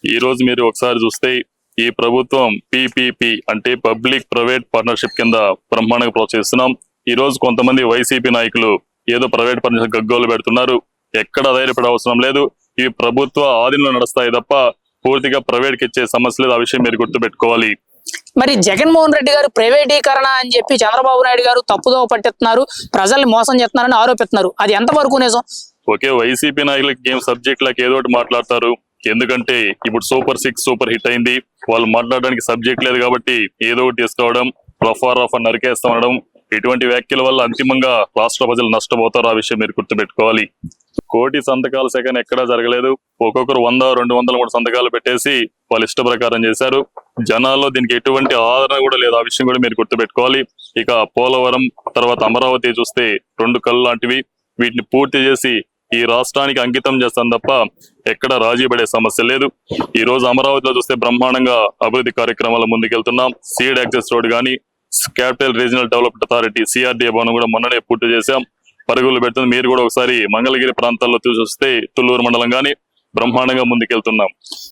ఈ రోజు మీరు ఒకసారి చూస్తే ఈ ప్రభుత్వం పిపిపి అంటే పబ్లిక్ ప్రైవేట్ పార్ట్నర్షిప్ కింద బ్రహ్మాండంగా ప్రోత్సహిస్తున్నాం. ఈ రోజు కొంతమంది వైసీపీ నాయకులు ఏదో ప్రైవేట్ పార్ట్నర్షిప్ గగ్గోలు పెడుతున్నారు. ఎక్కడ ధైర్యపడే అవసరం లేదు. ఇవి ప్రభుత్వ ఆధీనంలో నడుస్తాయి తప్ప పూర్తిగా ప్రైవేట్ కి ఇచ్చే సమస్య లేదు. ఆ విషయం మీరు గుర్తుపెట్టుకోవాలి. మరి జగన్మోహన్ రెడ్డి గారు ప్రైవేటీకరణ అని చెప్పి చంద్రబాబు నాయుడు గారు తప్పుదో పట్టిస్తున్నారు, ప్రజల్ని మోసం చేస్తున్నారని ఆరోపిస్తున్నారు. అది ఎంతవరకు నిజం? ఓకే, వైసీపీ నాయకులకి గేమ్ సబ్జెక్ట్ లాగా ఏదో ఒకటి మాట్లాడతారు. ఎందుకంటే ఇప్పుడు సూపర్ 6 సూపర్ హిట్ అయింది. వాళ్ళు మాట్లాడడానికి సబ్జెక్ట్ లేదు కాబట్టి ఏదో ఒకటి తీసుకోవడం, రఫ్ నరికేస్తా ఉండడం, ఇటువంటి వ్యాఖ్యల వల్ల అంతిమంగా రాష్ట్ర ప్రజలు నష్టపోతారు. ఆ విషయం మీరు గుర్తుపెట్టుకోవాలి. కోటి సంతకాల సెకండ్ ఎక్కడా జరగలేదు. ఒక్కొక్కరు 100, 200 కూడా సంతకాలు పెట్టేసి వాళ్ళ ఇష్ట ప్రకారం చేశారు. జనాల్లో దీనికి ఎటువంటి ఆదరణ కూడా లేదు. ఆ విషయం కూడా మీరు గుర్తుపెట్టుకోవాలి. ఇక పోలవరం తర్వాత అమరావతి చూస్తే 2 కళ్ళు లాంటివి. వీటిని పూర్తి చేసి ఈ రాష్ట్రానికి అంకితం చేస్తాం తప్ప ఎక్కడ రాజీ పడే సమస్య లేదు. ఈ రోజు అమరావతిలో చూస్తే బ్రహ్మాండంగా అభివృద్ధి కార్యక్రమాలు ముందుకెళ్తున్నాం. సీడ్ యాక్సెస్ రోడ్ గానీ, capital regional development authority CRDA భవనం కూడా మొన్ననే పూర్తి చేశాం. పరుగులు పెడుతుంది. మీరు కూడా ఒకసారి మంగళగిరి ప్రాంతాల్లో చూసి వస్తే తుళ్ళూరు మండలం గానీ బ్రహ్మాండంగా ముందుకెళ్తున్నాం.